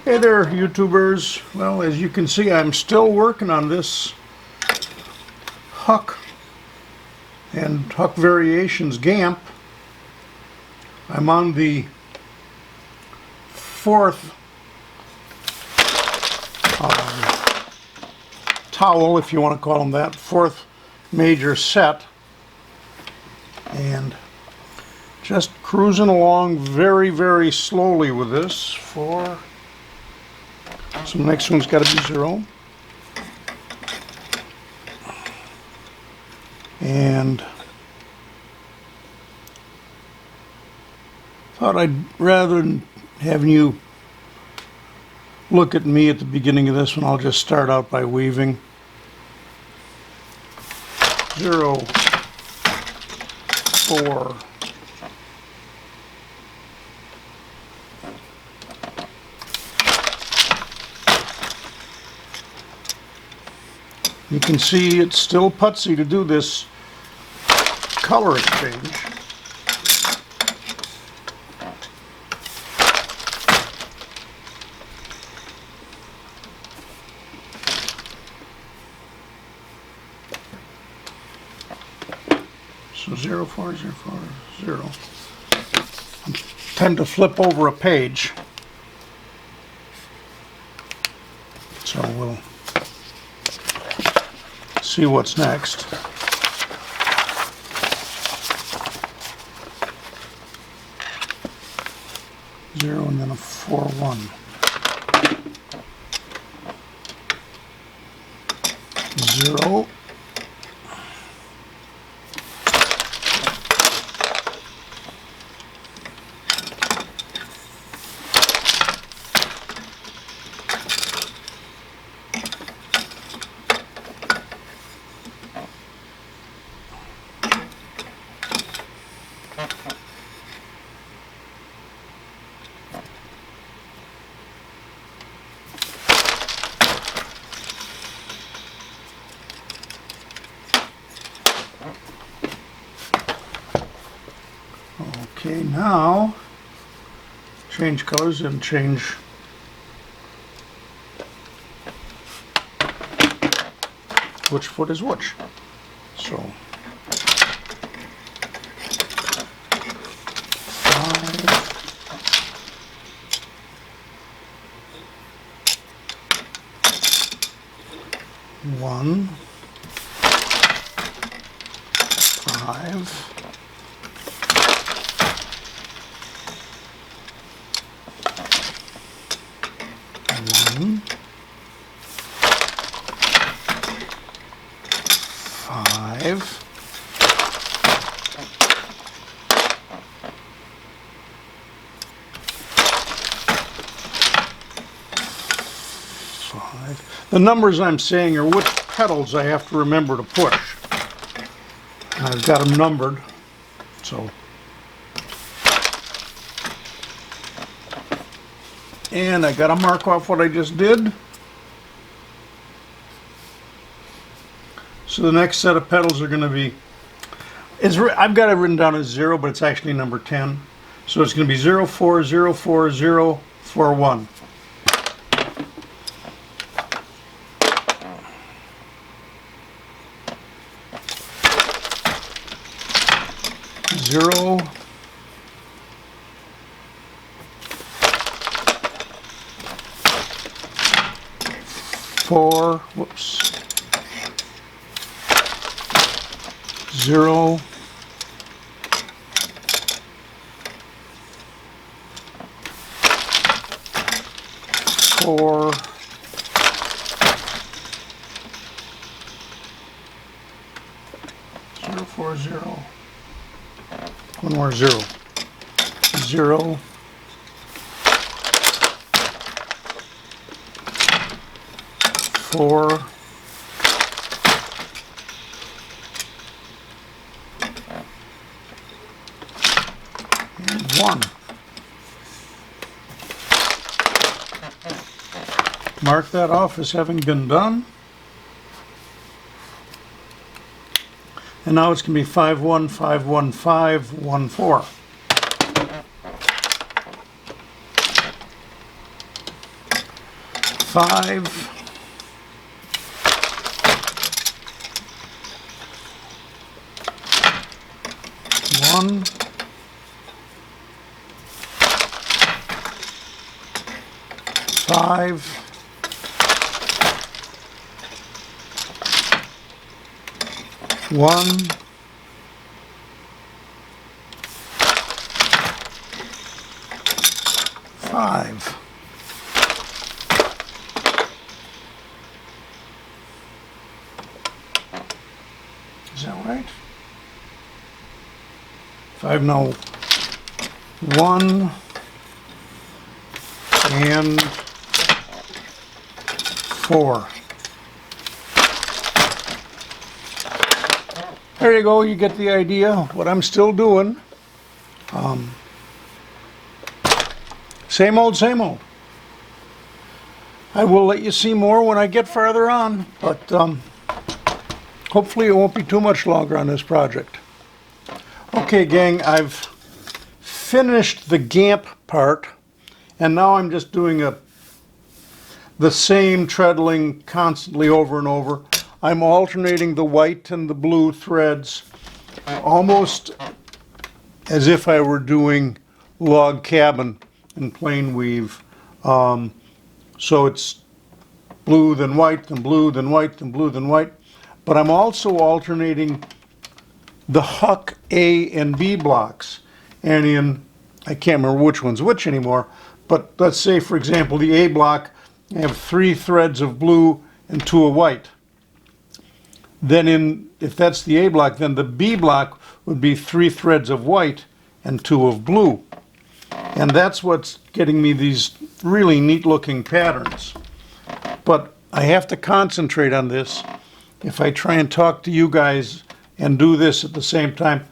Hey there, YouTubers. Well, as you can see, I'm still working on this Huck and Huck Variations Gamp. I'm on the fourth towel, if you want to call them that, fourth major set, and just cruising along very, very slowly with this. So the next one's got to be 0. And thought I'd, rather than having you look at me at the beginning of this one, I'll just start out by weaving. 0, 4, you can see it's still putsy to do this color exchange. So 0, 4, 0, 4, 0. I tend to flip over a page. So we'll see what's next. Zero and then a 4, 1. 0. 'Okay, now change colors and change which foot is which. So 5, 1, 5, 1, 5, 5. The numbers I'm saying are which pedals I have to remember to push. I've got them numbered, so. And I got to mark off what I just did. So the next set of pedals are going to be, I've got it written down as 0, but it's actually number 10. So it's going to be 0, 4, 0, 4, 0, 4, 1. 0, 4, whoops, 0, 4, 0, 4, 0. One more 0. 0, 4, 1. Mark that off as having been done. And now it's going to be 5, 1, 5, 1, 5, 1, 4. 5, 1, 5, 1, 5. Is that right? 5 now. 1 and 4. There you go, you get the idea what I'm still doing. Same old, same old. I will let you see more when I get farther on, but hopefully it won't be too much longer on this project. Okay, gang, I've finished the Gamp part, and now I'm just doing the same treadling constantly over and over. I'm alternating the white and the blue threads almost as if I were doing log cabin in plain weave. So it's blue, then white, then blue, then white, then blue, then white. But I'm also alternating the Huck A and B blocks. And I can't remember which one's which anymore, but let's say, for example, the A block, I have 3 threads of blue and 2 of white. Then if that's the A block, then the B block would be 3 threads of white and 2 of blue. And that's what's getting me these really neat looking patterns. But I have to concentrate on this. If I try and talk to you guys and do this at the same time,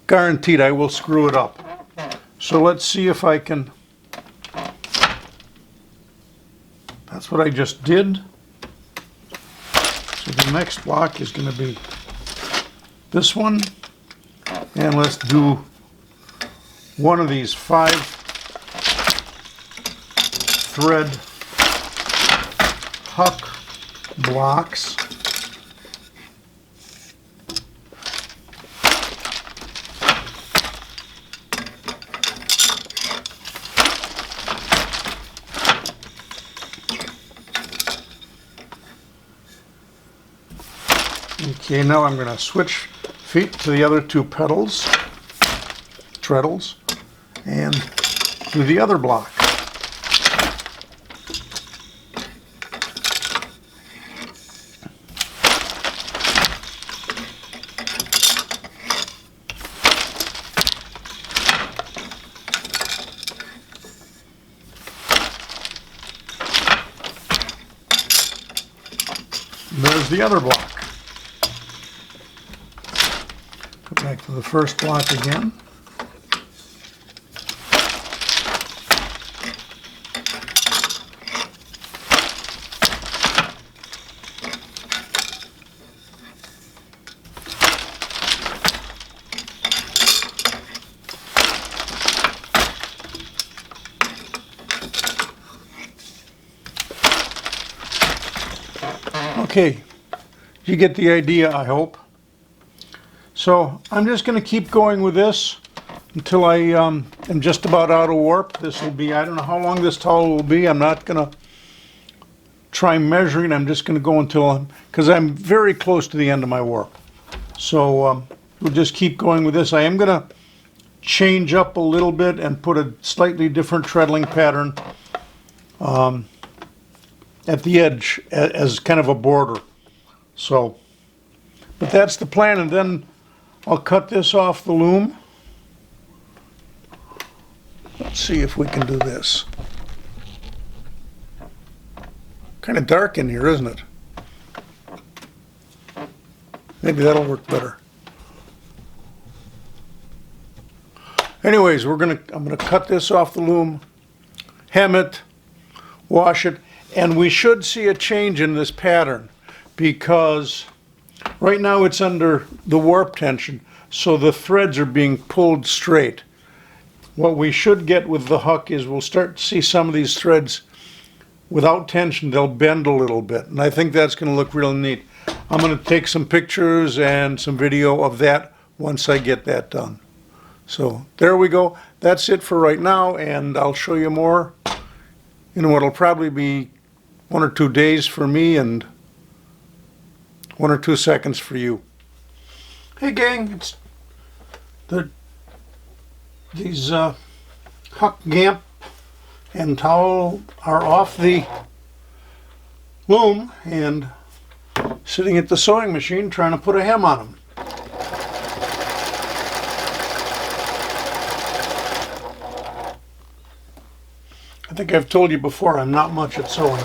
guaranteed I will screw it up. So let's see if I can. That's what I just did. So the next block is going to be this one. And let's do one of these 5 thread Huck blocks. Okay, now I'm going to switch feet to the other 2 treadles, and do the other block. There's the other block. Go back to the first block again. Okay, you get the idea, I hope. So I'm just going to keep going with this until I am just about out of warp. This will be, I don't know how long this towel will be. I'm not going to try measuring. I'm just going to go until, because I'm very close to the end of my warp. So we'll just keep going with this. I am going to change up a little bit and put a slightly different treadling pattern at the edge as kind of a border. So, but that's the plan, and then I'll cut this off the loom. Let's see if we can do this. Kind of dark in here, isn't it? Maybe that'll work better. Anyways, I'm gonna cut this off the loom, hem it, wash it, and we should see a change in this pattern because right now it's under the warp tension, so the threads are being pulled straight. What we should get with the Huck is we'll start to see some of these threads without tension, they'll bend a little bit. And I think that's going to look real neat. I'm going to take some pictures and some video of that once I get that done. So there we go. That's it for right now, and I'll show you more in what'll probably be 1 or 2 days for me and 1 or 2 seconds for you. Hey gang, it's these Huck, Gamp and towel are off the loom and sitting at the sewing machine trying to put a hem on them. I think I've told you before, I'm not much at sewing.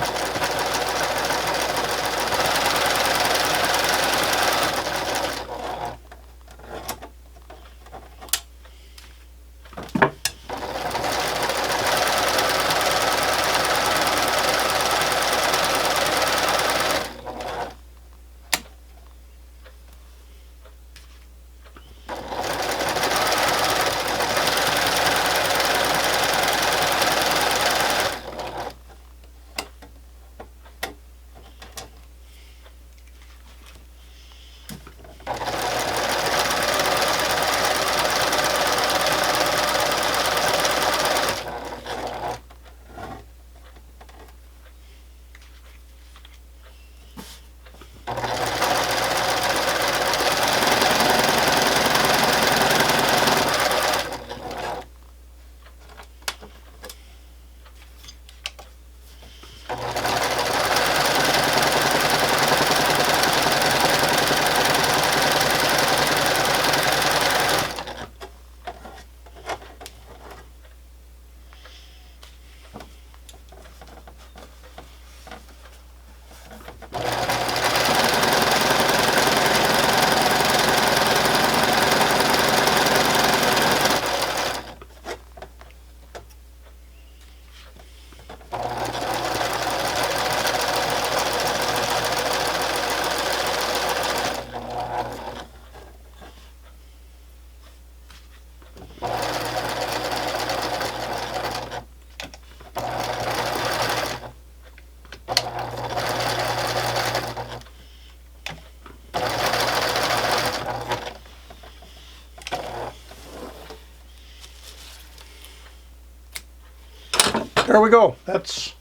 There we go. That's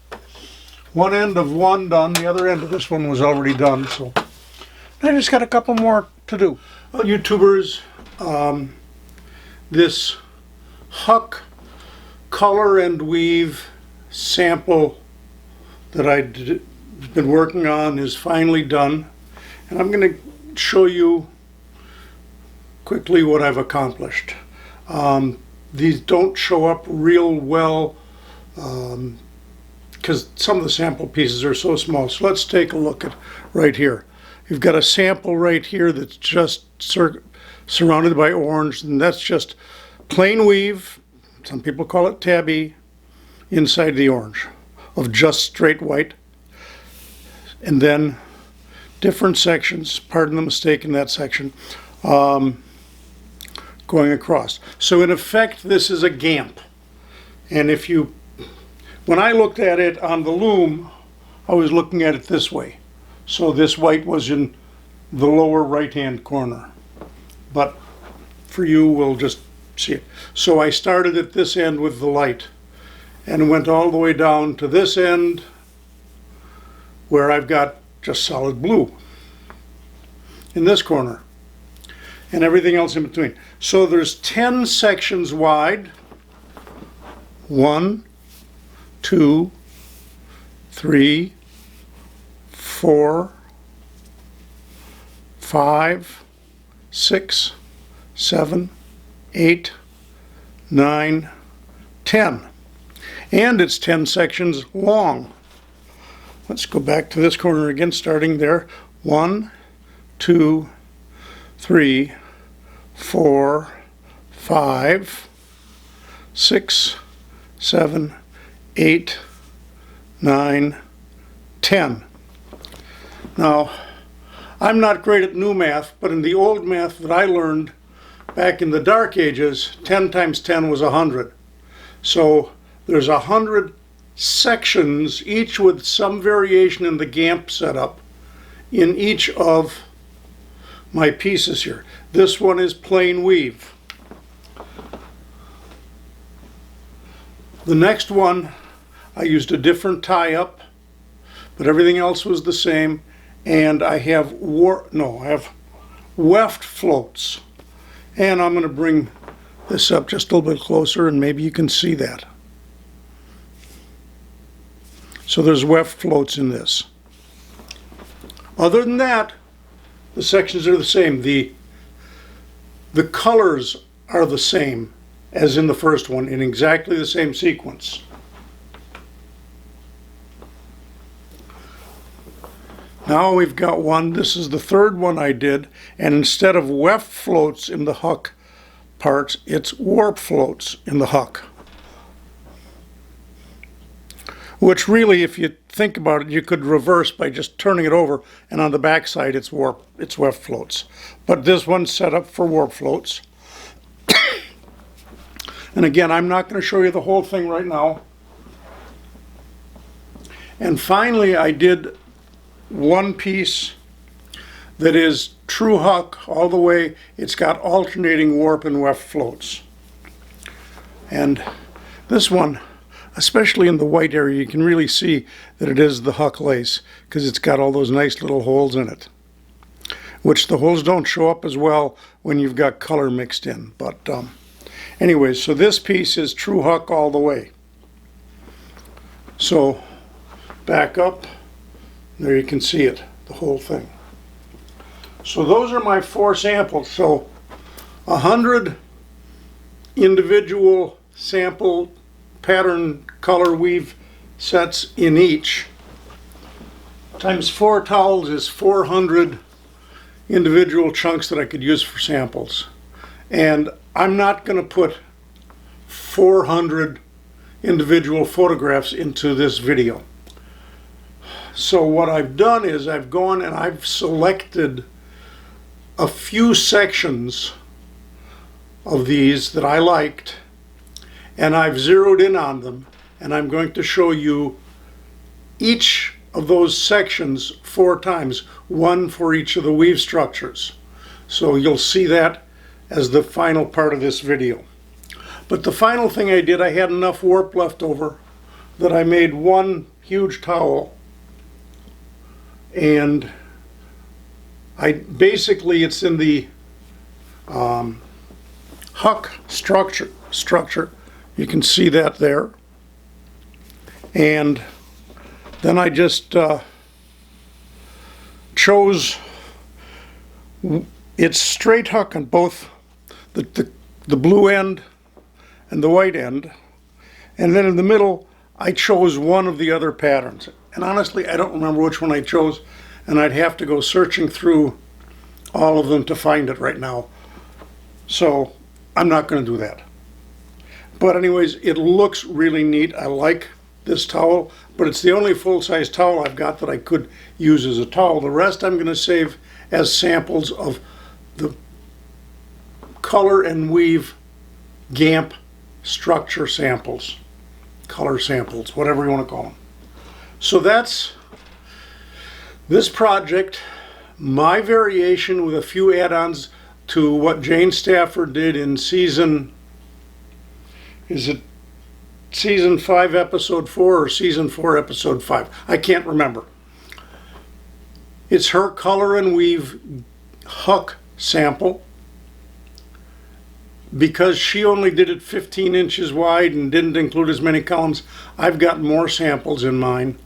one end of one done. The other end of this one was already done. So I just got a couple more to do. Well, YouTubers, this Huck color and weave sample that I've been working on is finally done. And I'm going to show you quickly what I've accomplished. These don't show up real well because some of the sample pieces are so small. So let's take a look at right here. You've got a sample right here that's just surrounded by orange, and that's just plain weave, some people call it tabby, inside the orange of just straight white. And then different sections, pardon the mistake in that section, going across. So in effect, this is a gamp. And if you, when I looked at it on the loom, I was looking at it this way. So this white was in the lower right-hand corner. But for you, we'll just see it. So I started at this end with the light and went all the way down to this end where I've got just solid blue in this corner and everything else in between. So there's 10 sections wide. 1, 2, 3, 4, 5, 6, 7, 8, 9, 10. And it's 10 sections long. Let's go back to this corner again, starting there. 1, 2, 3, 4, 5, 6, 7, 8, 9, 10. Now, I'm not great at new math, but in the old math that I learned back in the Dark Ages, 10 times 10 was 100. So there's 100 sections, each with some variation in the Gamp setup, in each of my pieces here. This one is plain weave. The next one, I used a different tie-up, but everything else was the same. And I have weft floats. And I'm going to bring this up just a little bit closer and maybe you can see that. So there's weft floats in this. Other than that, the sections are the same. The colors are the same as in the first one, in exactly the same sequence. Now we've got one, this is the third one I did, and instead of weft floats in the Huck parts, it's warp floats in the Huck. Which really, if you think about it, you could reverse by just turning it over, and on the back side it's weft floats. But this one's set up for warp floats. And again, I'm not going to show you the whole thing right now. And finally, I did one piece that is true Huck all the way. It's got alternating warp and weft floats. And this one, especially in the white area, you can really see that it is the Huck lace because it's got all those nice little holes in it, which the holes don't show up as well when you've got color mixed in. But anyways, so this piece is true Huck all the way. So back up, there you can see it, the whole thing. So those are my 4 samples. So 100 individual sample pattern color weave sets in each, times 4 towels is 400 individual chunks that I could use for samples. And I'm not going to put 400 individual photographs into this video. So what I've done is I've gone and I've selected a few sections of these that I liked, and I've zeroed in on them, and I'm going to show you each of those sections 4 times, one for each of the weave structures. So you'll see that as the final part of this video. But the final thing I did, I had enough warp left over that I made one huge towel, and basically it's in the Huck structure. You can see that there. And then I just chose, it's straight Huck on both the blue end and the white end. And then in the middle, I chose one of the other patterns. And honestly, I don't remember which one I chose, and I'd have to go searching through all of them to find it right now. So I'm not going to do that. But anyways, it looks really neat. I like this towel, but it's the only full-size towel I've got that I could use as a towel. The rest I'm going to save as samples of the color and weave Gamp structure samples, color samples, whatever you want to call them. So that's this project, my variation with a few add-ons to what Jane Stafford did in season, is it season 5 episode 4 or season 4 episode 5? I can't remember. It's her color and weave Huck sample. Because she only did it 15 inches wide and didn't include as many columns, I've got more samples in mine.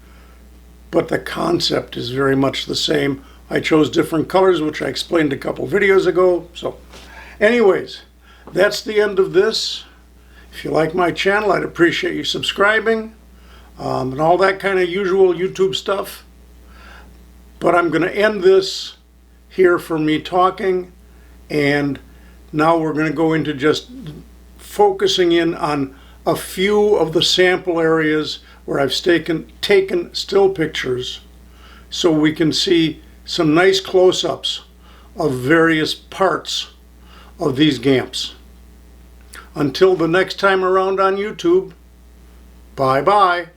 But the concept is very much the same. I chose different colors, which I explained a couple videos ago. So anyways, that's the end of this. If you like my channel, I'd appreciate you subscribing and all that kind of usual YouTube stuff. But I'm going to end this here for me talking, and now we're going to go into just focusing in on a few of the sample areas where I've taken still pictures so we can see some nice close-ups of various parts of these Gamps. Until the next time around on YouTube, bye-bye.